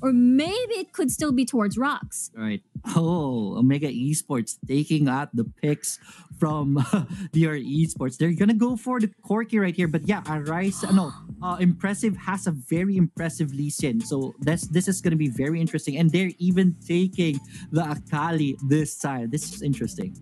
or maybe it could still be towards rocks. Right. Oh, Omega Esports taking out the picks from DR Esports. They're gonna go for the Corky right here, but yeah, Arise, no, Impressive has a very impressive Lee Sin, so this is gonna be very interesting. And they're even taking the Akali this time. This is interesting.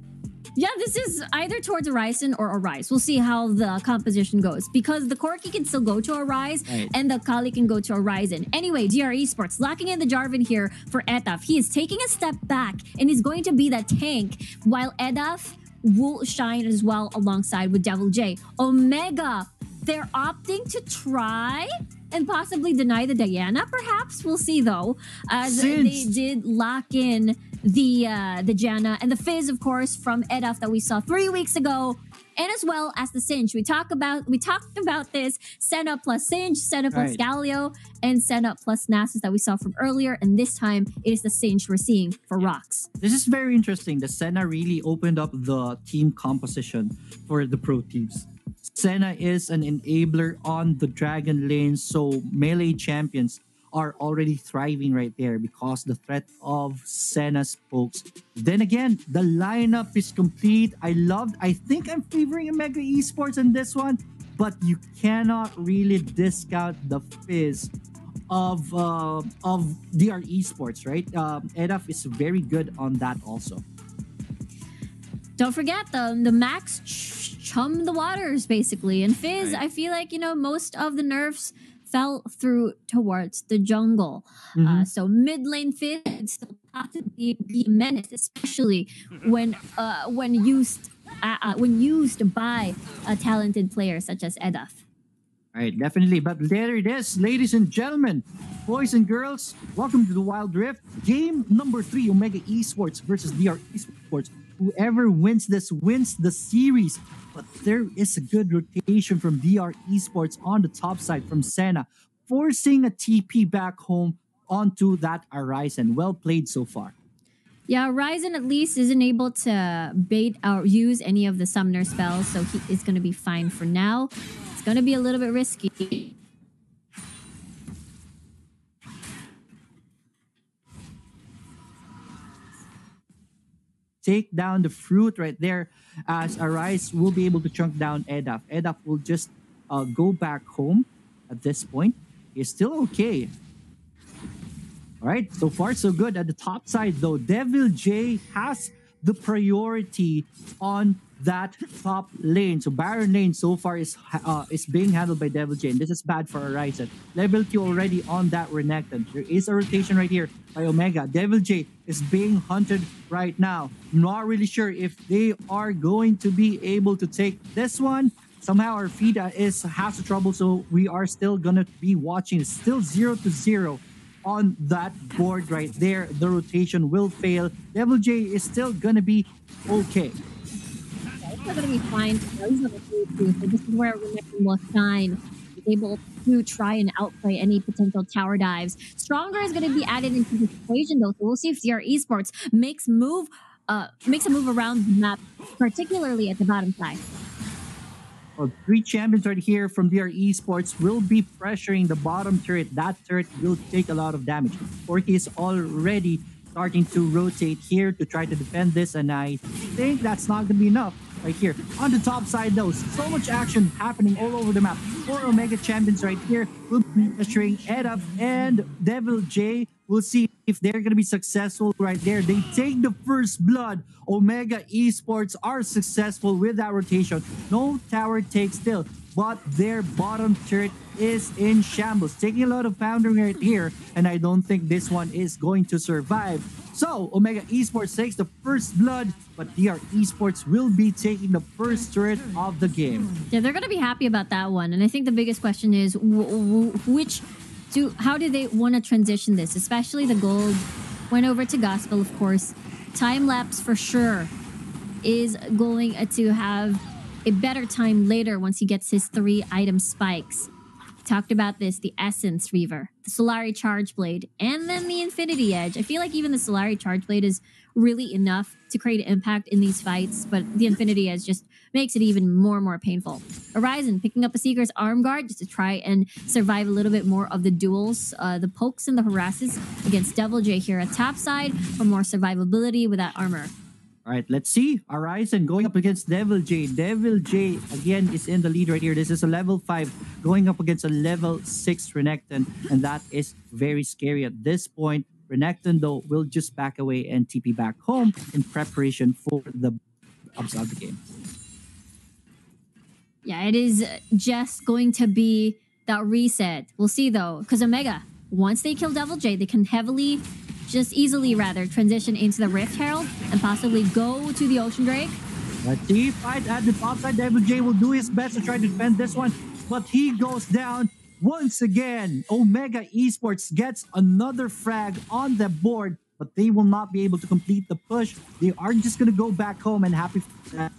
Yeah, this is either towards Horizon or Arise. We'll see how the composition goes because the Corky can still go to Arise and the Kali can go to Horizon. Anyway, DR Esports locking in the Jarvan here for Edaf. He is taking a step back and he's going to be that tank while Edaf will shine as well alongside with Devil J. Omega, they're opting to try and possibly deny the Diana, perhaps. We'll see though, as they did lock in the Janna and the Fizz, of course, from Edaf that we saw 3 weeks ago, and as well as the Singe. We talked about this Senna plus Singe, Senna plus Galio, and Senna plus Nasus that we saw from earlier, and this time it is the Singe we're seeing for Rocks. This is very interesting. The Senna really opened up the team composition for the pro teams. Senna is an enabler on the Dragon lane, so melee champions are already thriving right there because the threat of Senna's pokes. Then again, the lineup is complete. I think I'm favoring Omega Esports in this one, but you cannot really discount the Fizz of DR Esports, right? Edaf is very good on that also. Don't forget the Max chum the waters basically, and Fizz. I feel like most of the nerfs fell through towards the jungle. So mid lane Fizz could still possibly be a menace, especially when used by a talented player such as Edaf. All right, definitely. But there it is, ladies and gentlemen, boys and girls. Welcome to the Wild Rift. Game number 3, Omega Esports versus DR Esports. Whoever wins this wins the series. But there is a good rotation from DR Esports on the top side from Senna, forcing a TP back home onto that Horizon. Well played so far. Yeah, Horizon at least isn't able to bait or use any of the summoner spells, so he is going to be fine for now. It's going to be a little bit risky. Take down the fruit right there, as Arise will be able to chunk down Edaf. Edaf will just go back home at this point. He's still okay. All right, so far so good. At the top side though, Devil J has the priority on that top lane. So Baron lane so far is being handled by Devil J, and this is bad for Horizon. Level 2 already on that Renekton. There is a rotation right here by Omega. Devil J is being hunted right now. Not really sure if they are going to be able to take this one. Somehow our feed has the trouble, so we are still gonna be watching. It's still 0-0 on that board right there. The rotation will fail. Devil J is still gonna be okay. It's not going to be fine. He's on the field too, so this is where Renekton will shine. He's able to try and outplay any potential tower dives. Stronger is going to be added into this equation though, so we'll see if DR Esports makes a move around the map, particularly at the bottom side. Well, 3 champions right here from DR Esports will be pressuring the bottom turret. That turret will take a lot of damage. Corky is already starting to rotate here to try to defend this, and I think that's not going to be enough right here. On the top side though, so much action happening all over the map. 4 Omega champions right here will be pressuring Edaf and Devil J. We'll see if they're going to be successful right there. They take the first blood. Omega Esports are successful with that rotation. No tower take still, but their bottom turret is in shambles. Taking a lot of pounding right here, and I don't think this one is going to survive. So Omega Esports takes the first blood, but DR Esports will be taking the first turret of the game. Yeah, they're going to be happy about that one. And I think the biggest question is how do they want to transition this? Especially the gold went over to Gospel, of course. Time lapse for sure is going to have a better time later once he gets his 3 item spikes. Talked about this, the Essence Reaver, the Solari Charge Blade, and then the Infinity Edge. I feel like even the Solari Charge Blade is really enough to create impact in these fights, but the Infinity Edge just makes it even more and more painful. Horizon picking up a Seeker's Arm Guard just to try and survive a little bit more of the duels, the pokes and the harasses against Devil J here at top side for more survivability with that armor. All right, let's see. Horizon going up against Devil J. Devil J, again, is in the lead right here. This is a level 5 going up against a level 6 Renekton, and that is very scary at this point. Renekton, though, will just back away and TP back home in preparation for the upside of the game. Yeah, it is just going to be that reset. We'll see, though, because Omega, once they kill Devil J, they can easily transition into the Rift Herald and possibly go to the Ocean Drake. Let's see, fight at the top side. Devil J will do his best to try to defend this one, but he goes down once again. Omega Esports gets another frag on the board, but they will not be able to complete the push. They are just going to go back home and happy for that.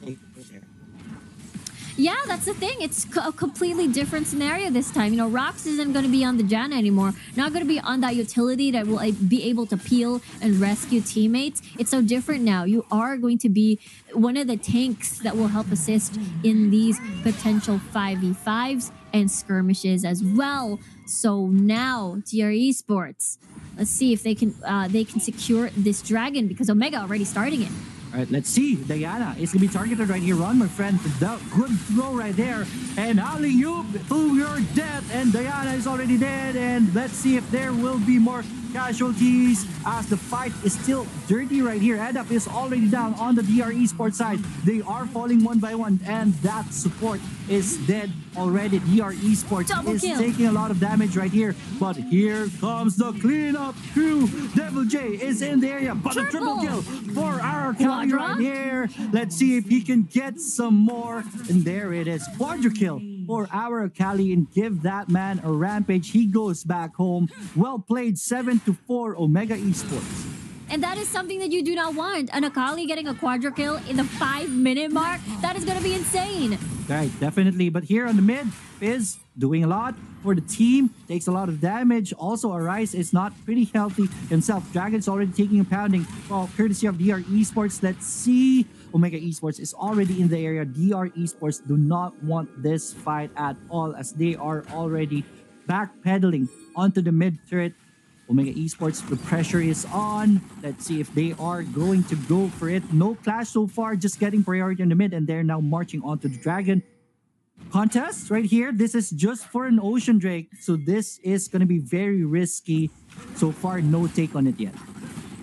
Yeah, that's the thing. It's a completely different scenario this time. You know, Rox isn't going to be on the Janna anymore. Not going to be on that utility that will be able to peel and rescue teammates. It's so different now. You are going to be one of the tanks that will help assist in these potential 5v5s and skirmishes as well. So now, DR Esports, let's see if they can secure this dragon, because Omega already starting it. All right, let's see. Diana is going to be targeted right here. Run, my friend. Good throw right there. And alley-oop to your death. And Diana is already dead. And let's see if there will be more casualties as the fight is still dirty right here. Edap is already down on the DR Esports side. They are falling one by one, and that support is dead already. DR Esports is taking a lot of damage right here, but here comes the cleanup crew. Devil J is in the area, but a triple kill for our Kali right here. Let's see if he can get some more, and there it is. Quadra kill for our Kali and give that man a rampage. He goes back home. Well played, 7-4 Omega Esports. And that is something that you do not want. An Akali getting a quadra kill in the 5-minute mark, that is going to be insane. Right, definitely. But here on the mid, Fizz doing a lot for the team, takes a lot of damage. Also, Arise is not pretty healthy himself. Dragon's already taking a pounding, well, courtesy of DR Esports. Let's see. Omega Esports is already in the area. DR Esports do not want this fight at all, as they are already backpedaling onto the mid turret. Omega Esports, the pressure is on. Let's see if they are going to go for it. No clash so far, just getting priority in the mid, and they're now marching onto the Dragon. Contest right here. This is just for an Ocean Drake, so this is going to be very risky. So far, no take on it yet.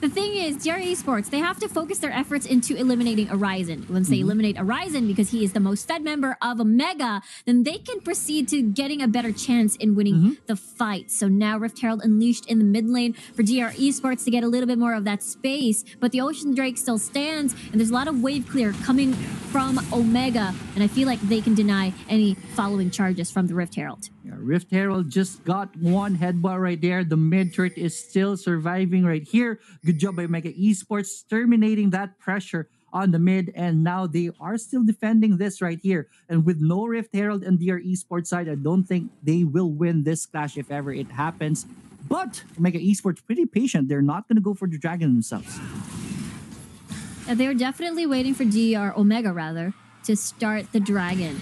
The thing is, DR Esports, they have to focus their efforts into eliminating Horizon. Once they eliminate Horizon, because he is the most fed member of Omega, then they can proceed to getting a better chance in winning the fight. So now Rift Herald unleashed in the mid lane for DR Esports to get a little bit more of that space. But the Ocean Drake still stands, and there's a lot of wave clear coming from Omega. And I feel like they can deny any following charges from the Rift Herald. Yeah, Rift Herald just got one headbutt right there. The mid turret is still surviving right here. Good job by Omega Esports terminating that pressure on the mid, and now they are still defending this right here. And with no Rift Herald and DR Esports side, I don't think they will win this clash if ever it happens. But Omega Esports pretty patient. They're not going to go for the dragon themselves. They're definitely waiting for Omega rather, to start the dragon.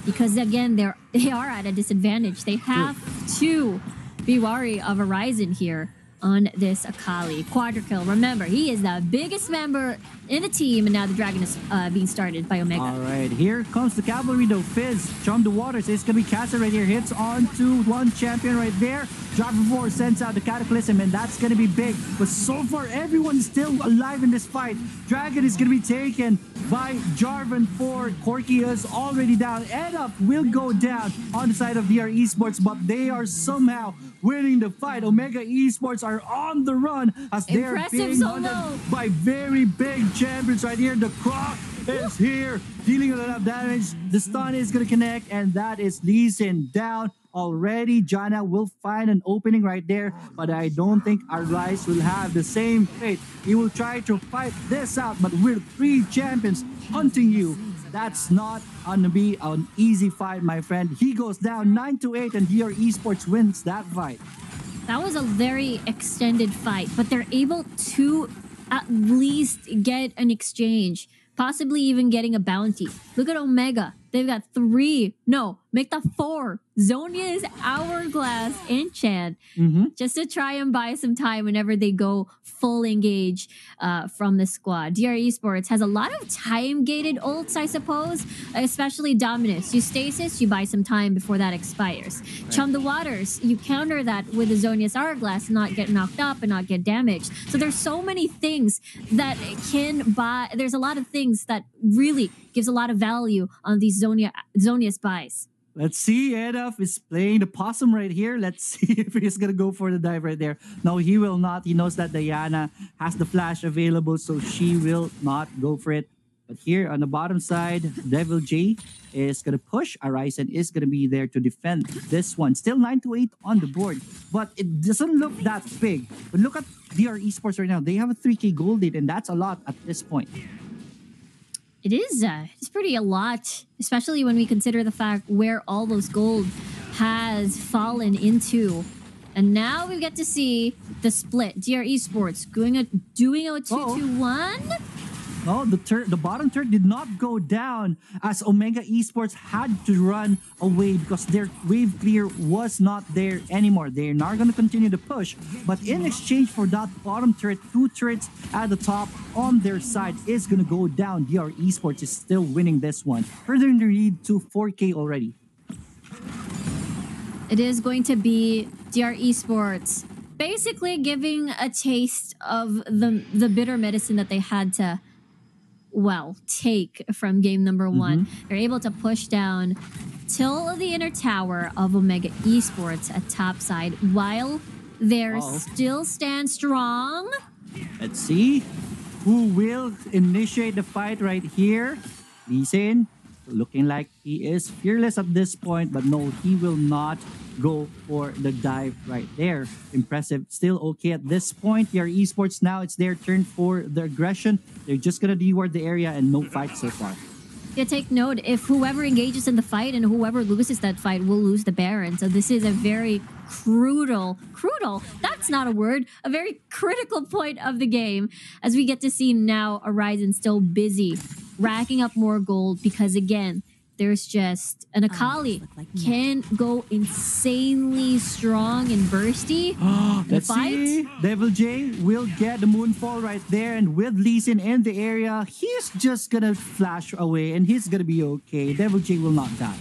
Because again, they are at a disadvantage. They have to be wary of Horizon here on this Akali. Quadra kill. Remember, he is the biggest member in the team, and now the dragon is being started by Omega. All right, here comes the cavalry though. Fizz from the waters. It's going to be casted right here. Hits onto one champion right there. Driver 4 sends out the Cataclysm, and that's going to be big. But so far, everyone's still alive in this fight. Dragon is going to be taken by Jarvan 4. Corki is already down. Edap will go down on the side of DR Esports, but they are somehow winning the fight. Omega Esports are on the run as they're being hunted by very big champions right here. The Croc is here, dealing a lot of damage. The stun is going to connect, and that is Lee Sin down already. Janna will find an opening right there, but I don't think Arise will have the same fate. He will try to fight this out, but with 3 champions hunting you, That's not gonna be an easy fight, my friend. He goes down 9-8, and DR Esports wins that fight. That was a very extended fight, but they're able to at least get an exchange, possibly even getting a bounty. Look at Omega. They've got three, no, make that four. Zonia's Hourglass enchant just to try and buy some time whenever they go full engage from the squad. DR Esports has a lot of time-gated ults, I suppose, especially Dominus. You stasis, you buy some time before that expires. Right. Chum the Waters, you counter that with the Zonia's Hourglass and not get knocked up and not get damaged. So there's so many things that can buy. There's a lot of things that really gives a lot of value on these Zonia's buys. Let's see. Eduf is playing the possum right here. Let's see if he's going to go for the dive right there. No, he will not. He knows that Diana has the flash available, so she will not go for it. But here on the bottom side, Devil J is going to push. Arisen is going to be there to defend this one. Still 9-8 on the board, but it doesn't look that big. But look at DR Esports right now. They have a 3K gold lead, and that's a lot at this point. It is. It's pretty a lot, especially when we consider the fact where all those gold has fallen into. And now we get to see the split. DR Esports doing a 2-2-1. Oh, the bottom turret did not go down as Omega Esports had to run away because their wave clear was not there anymore. They're not going to continue to push, but in exchange for that bottom turret, 2 turrets at the top on their side is going to go down. DR Esports is still winning this one, furthering the lead to 4K already. It is going to be DR Esports basically giving a taste of the bitter medicine that they had to take from game number 1. They're able to push down till the inner tower of Omega Esports at top side while they're still stand strong. Let's see who will initiate the fight right here. Lee Sin looking like he is fearless at this point, but no, he will not go for the dive right there. Impressive. Still okay at this point. DR Esports now, it's their turn for the aggression. They're just gonna deward the area and no fight so far. Yeah, take note, if whoever engages in the fight and whoever loses that fight will lose the Baron. So this is a very crucial, that's not a word, a very critical point of the game as we get to see now Arisen still busy racking up more gold because again, there's just an Akali can go insanely strong and bursty. Let's see. Devil J will get the moonfall right there, and with Lee Sin in the area, he's just gonna flash away and he's gonna be okay. Devil J will not die.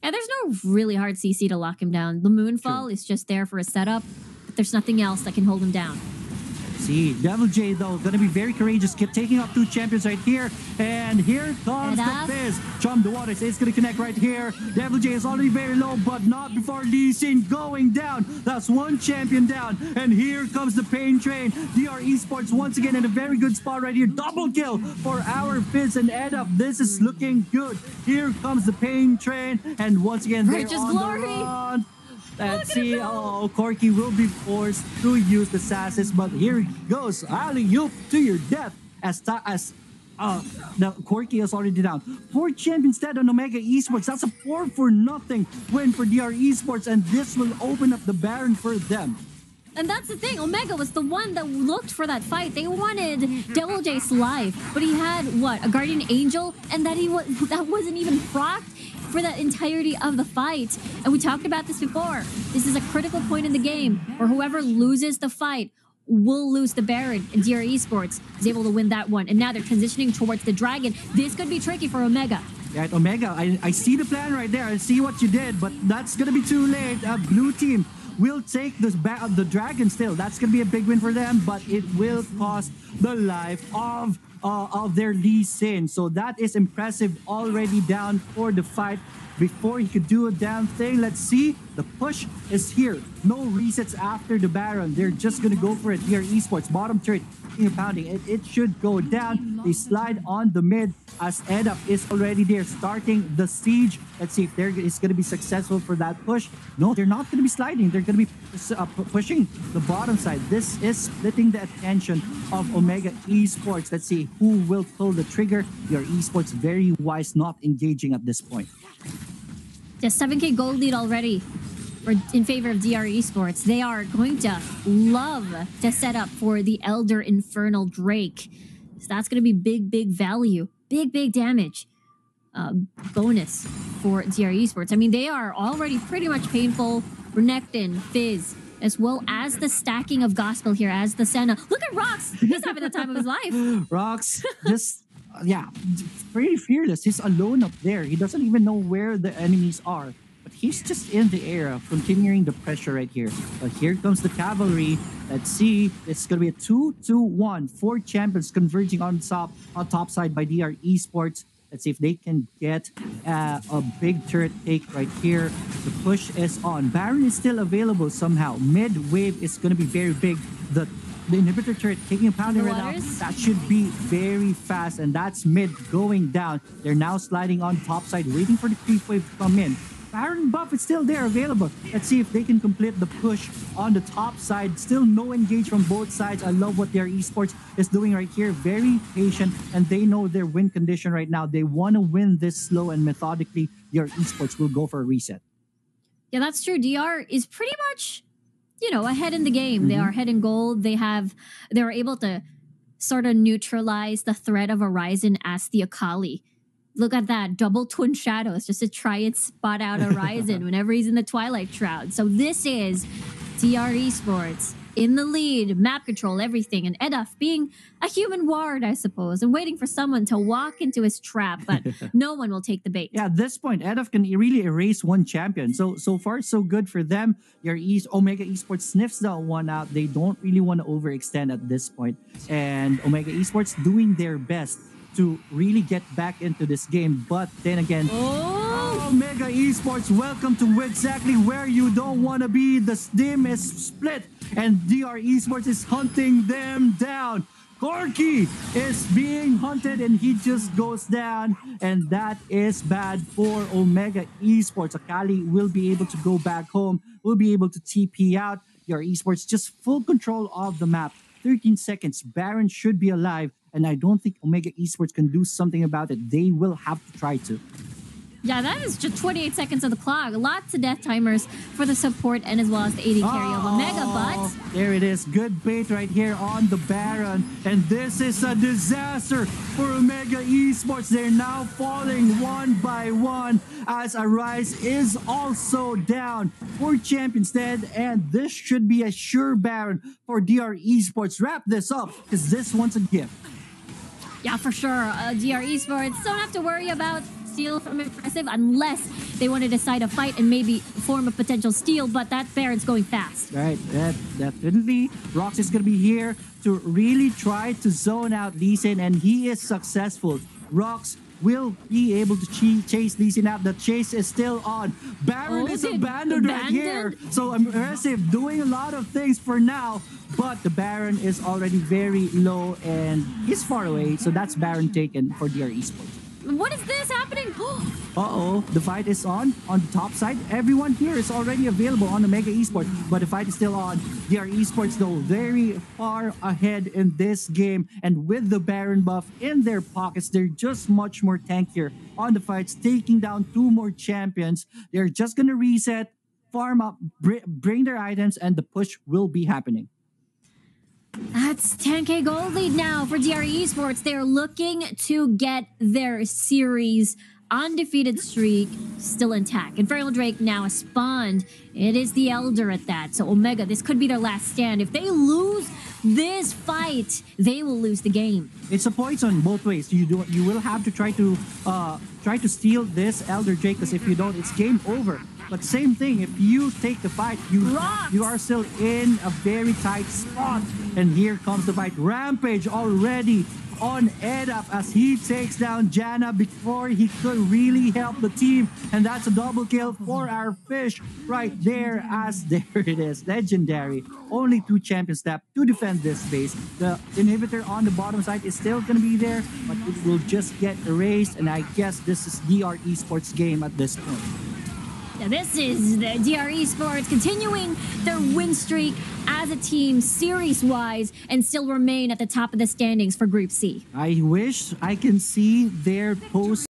Yeah, there's no really hard CC to lock him down. The moonfall is just there for a setup, but there's nothing else that can hold him down. See, Devil J though, gonna be very courageous, keep taking up 2 champions right here, and here comes the Fizz. Chum the Waters is gonna connect right here. Devil J is already very low, but not before Lee Sin going down. That's 1 champion down, and here comes the Pain Train. DR Esports once again in a very good spot right here. Double kill for our Fizz and Eduf. This is looking good. Here comes the Pain Train, and once again they're on the run. Let's see. Oh, Corky will be forced to use the sasses, but here he goes. Alley-oop to your death as the Corky is already down. 4 champions dead on Omega Esports. That's a 4-0 win for DR Esports, and this will open up the Baron for them. And that's the thing, Omega was the one that looked for that fight. They wanted Devil J's life, but he had, a Guardian Angel? And that wasn't even procced for that entirety of the fight. And we talked about this before. This is a critical point in the game where whoever loses the fight will lose the Baron, and DR Esports is able to win that one. And now they're transitioning towards the Dragon. This could be tricky for Omega. Right, Omega, I see the plan right there. I see what you did, but that's going to be too late. Blue team will take the Dragon still. That's going to be a big win for them, but it will cost the life of their Lee Sin. So that is impressive, already down for the fight before he could do a damn thing. Let's see. The push is here. No resets after the Baron. They're just going to go for it here. Esports, bottom turret, pounding. It should go down. They slide on the mid as Eduf is already there, starting the siege. Let's see if it's going to be successful for that push. No, they're not going to be sliding. They're going to be pushing the bottom side. This is splitting the attention of Omega Esports. Let's see. who will pull the trigger. Your esports very wise not engaging at this point. Just 7K gold lead already in favor of DR Esports. They are going to love to set up for the Elder Infernal Drake. So that's going to be big value. Big damage bonus for DR Esports. I mean, they are already pretty much painful. Renekton, Fizz, as well as the stacking of Gospel here as the Senna. Look at Rox! He's having the time of his life. Rox just, yeah, pretty fearless. He's alone up there. He doesn't even know where the enemies are. But he's just in the air, continuing the pressure right here. But here comes the cavalry. Let's see. It's going to be a 2-2-1. 4 champions converging on top side by DR Esports. Let's see if they can get a big turret take right here. The push is on. Baron is still available somehow. Mid wave is going to be very big. The inhibitor turret taking a pounding right now. That should be very fast. And that's mid going down. They're now sliding on top side, waiting for the creep wave to come in. Baron buff is still there available. Let's see if they can complete the push on the top side. Still no engage from both sides. I love what their esports is doing right here. Very patient, and they know their win condition right now. They want to win this slow, and methodically, their esports will go for a reset. Yeah, that's true. DR is pretty much, ahead in the game. They are ahead in gold. They are able to sort of neutralize the threat of Horizon as the Akali. Look at that, double twin shadows just to try and spot out Horizon whenever he's in the Twilight Shroud. So this is DR Esports in the lead, map control, everything. And Edaf being a human ward, I suppose, and waiting for someone to walk into his trap, but no one will take the bait. Yeah, at this point, Edaf can really erase one champion. So far, so good for them. Your Omega Esports sniffs that one out. They don't really want to overextend at this point. And Omega Esports doing their best to really get back into this game. But then again, Omega Esports, welcome to exactly where you don't want to be. The steam is split and DR Esports is hunting them down. Corki is being hunted and he just goes down, and that is bad for Omega Esports. Akali will be able to go back home, will be able to TP out. DR Esports just full control of the map. 13 seconds, Baron should be alive, and I don't think Omega Esports can do something about it. They will have to try to. Yeah, that is just 28 seconds of the clock. Lots of death timers for the support and as well as the AD carry of Omega, but there it is. Good bait right here on the Baron. And this is a disaster for Omega Esports. They're now falling one by one as Arise is also down. 4 champions dead, and this should be a sure Baron for DR Esports. Wrap this up, because this one's a gift. Yeah, for sure. DR Esports don't have to worry about steal from Impressive unless they want to decide a fight and maybe form a potential steal, but that Baron's going fast. Right, definitely. Rox is going to be here to really try to zone out Lee Sin, and he is successful. Rox will be able to chase Lee Sin out. The chase is still on. Baron is abandoned right here. So Impressive doing a lot of things for now, but the Baron is already very low and he's far away. So that's Baron taken for DR Esports. What is this happening? Uh-oh, the fight is on the top side. Everyone here is already available on the Mega Esports, but the fight is still on. DR Esports, though, very far ahead in this game, and with the Baron buff in their pockets, they're just much more tankier on the fights, taking down 2 more champions. They're just gonna reset, farm up, bring their items, and the push will be happening. That's 10K gold lead now for DR Esports. They're looking to get their series undefeated streak still intact. Infernal Drake now spawned. It is the Elder at that. So Omega, this could be their last stand. If they lose this fight, they will lose the game. It's a poison both ways. You will have to try to steal this Elder Drake, because if you don't, it's game over. But same thing, if you take the fight, you are still in a very tight spot. And here comes the fight. Rampage already on Edaf as he takes down Janna before he could really help the team. And that's a double kill for our fish right there, as there it is. Legendary. Only 2 champions left to defend this base. The inhibitor on the bottom side is still going to be there, but it will just get erased. And I guess this is DR Esports game at this point. This is the DR Esports continuing their win streak as a team series-wise and still remain at the top of the standings for Group C. I wish I can see their post